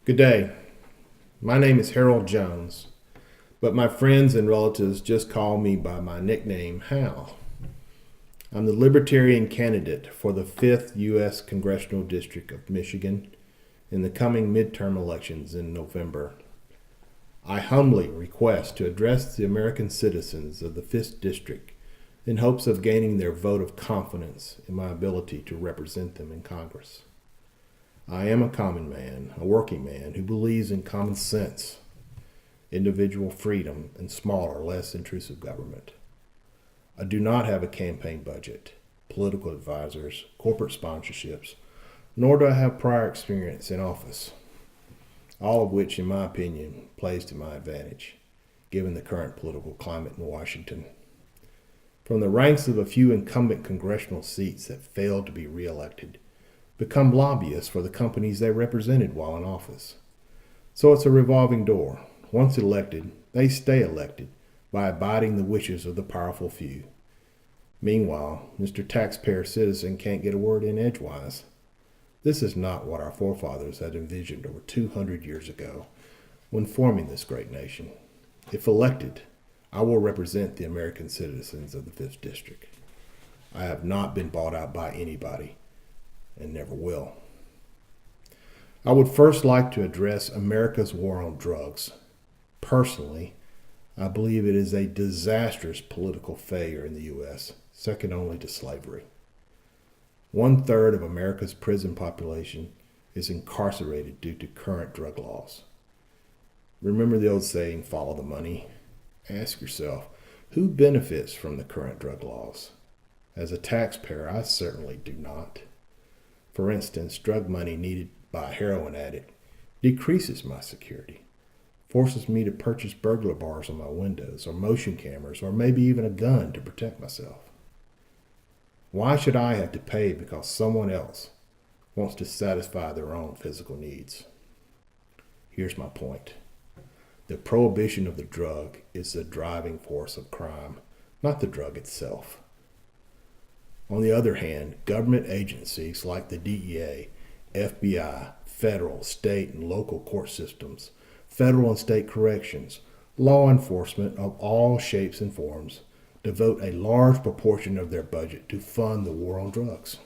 Good day. My name is Harold Jones, but my friends and relatives just call me by my nickname, Hal. I'm the Libertarian candidate for the 5th U.S. Congressional District of Michigan in the coming midterm elections in November. I humbly request to address the American citizens of the 5th District in hopes of gaining their vote of confidence in my ability to represent them in Congress. I am a common man, a working man who believes in common sense, individual freedom, and smaller, less intrusive government. I do not have a campaign budget, political advisors, corporate sponsorships, nor do I have prior experience in office, all of which, in my opinion, plays to my advantage, given the current political climate in Washington. From the ranks of a few incumbent congressional seats that failed to be reelected, become lobbyists for the companies they represented while in office. So it's a revolving door. Once elected, they stay elected by abiding the wishes of the powerful few. Meanwhile, Mr. Taxpayer Citizen can't get a word in edgewise. This is not what our forefathers had envisioned over 200 years ago when forming this great nation. If elected, I will represent the American citizens of the 5th District. I have not been bought out by anybody, and never will. I would first like to address America's war on drugs. Personally, I believe it is a disastrous political failure in the U.S., second only to slavery. 1/3 of America's prison population is incarcerated due to current drug laws. Remember the old saying, follow the money? Ask yourself, who benefits from the current drug laws? As a taxpayer, I certainly do not. For instance, drug money needed by a heroin addict decreases my security, forces me to purchase burglar bars on my windows, or motion cameras, or maybe even a gun to protect myself. Why should I have to pay because someone else wants to satisfy their own physical needs? Here's my point. The prohibition of the drug is the driving force of crime, not the drug itself. On the other hand, government agencies like the DEA, FBI, federal, state, and local court systems, federal and state corrections, law enforcement of all shapes and forms devote a large proportion of their budget to fund the war on drugs.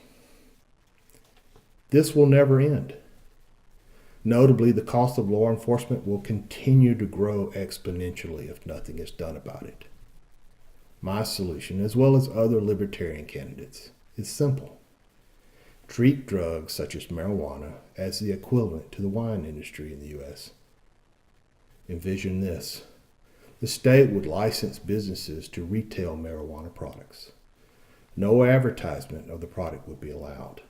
This will never end. Notably, the cost of law enforcement will continue to grow exponentially if nothing is done about it. My solution, as well as other libertarian candidates, is simple. Treat drugs such as marijuana as the equivalent to the wine industry in the U.S. Envision this. The state would license businesses to retail marijuana products. No advertisement of the product would be allowed.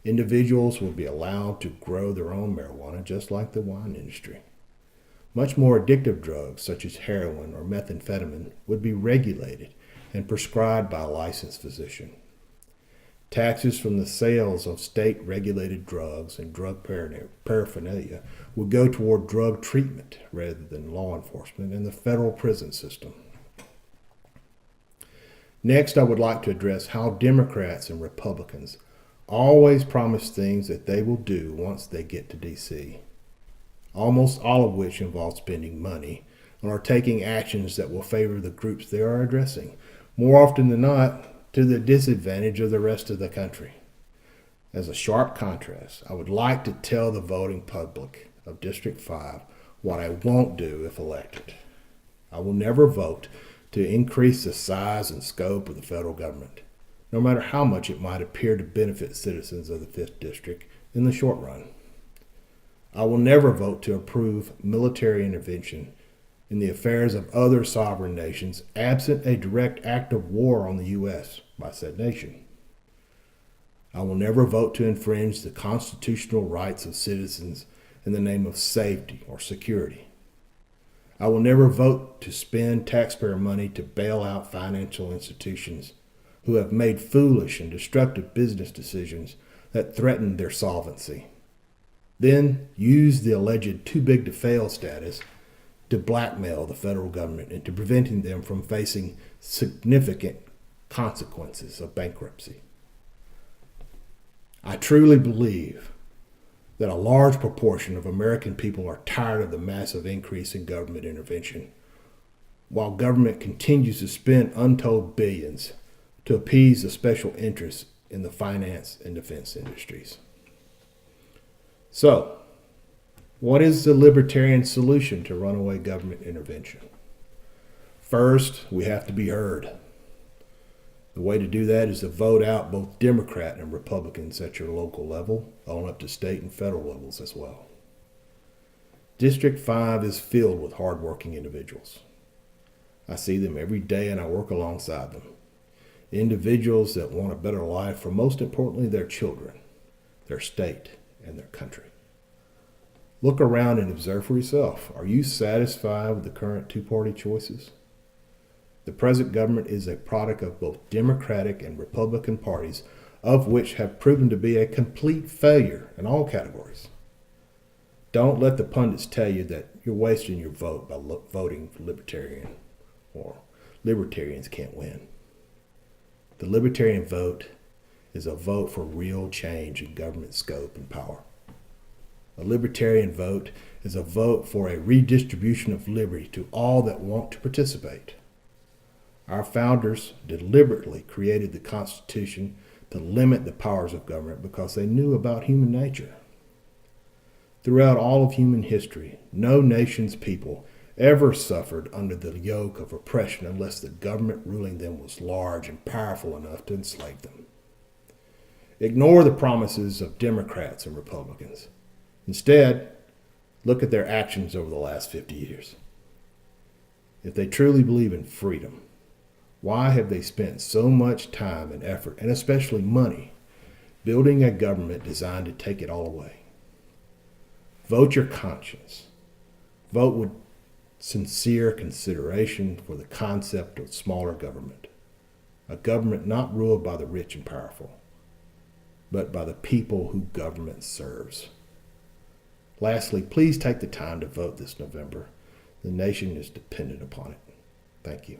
Individuals would be allowed to grow their own marijuana just like the wine industry. Much more addictive drugs, such as heroin or methamphetamine, would be regulated and prescribed by a licensed physician. Taxes from the sales of state-regulated drugs and drug paraphernalia would go toward drug treatment rather than law enforcement and the federal prison system. Next, I would like to address how Democrats and Republicans always promise things that they will do once they get to D.C., almost all of which involve spending money or taking actions that will favor the groups they are addressing, more often than not to the disadvantage of the rest of the country. As a sharp contrast, I would like to tell the voting public of District 5 what I won't do if elected. I will never vote to increase the size and scope of the federal government, no matter how much it might appear to benefit citizens of the 5th District in the short run. I will never vote to approve military intervention in the affairs of other sovereign nations absent a direct act of war on the U.S. by said nation. I will never vote to infringe the constitutional rights of citizens in the name of safety or security. I will never vote to spend taxpayer money to bail out financial institutions who have made foolish and destructive business decisions that threaten their solvency. Then use the alleged too big to fail status to blackmail the federal government into preventing them from facing significant consequences of bankruptcy. I truly believe that a large proportion of American people are tired of the massive increase in government intervention, while government continues to spend untold billions to appease the special interests in the finance and defense industries. So, what is the libertarian solution to runaway government intervention? First, we have to be heard. The way to do that is to vote out both Democrat and Republicans at your local level, on up to state and federal levels as well. District 5 is filled with hardworking individuals. I see them every day and I work alongside them. Individuals that want a better life for, most importantly, their children, their state, and their country. Look around and observe for yourself. Are you satisfied with the current two-party choices? The present government is a product of both Democratic and Republican parties, of which have proven to be a complete failure in all categories. Don't let the pundits tell you that you're wasting your vote by voting for Libertarian, or Libertarians can't win. The Libertarian vote is a vote for real change in government scope and power. A Libertarian vote is a vote for a redistribution of liberty to all that want to participate. Our founders deliberately created the Constitution to limit the powers of government because they knew about human nature. Throughout all of human history, no nation's people ever suffered under the yoke of oppression unless the government ruling them was large and powerful enough to enslave them. Ignore the promises of Democrats and Republicans. Instead, look at their actions over the last 50 years. If they truly believe in freedom, why have they spent so much time and effort, and especially money, building a government designed to take it all away? Vote your conscience. Vote with sincere consideration for the concept of smaller government, a government not ruled by the rich and powerful, but by the people who government serves. Lastly, please take the time to vote this November. The nation is dependent upon it. Thank you.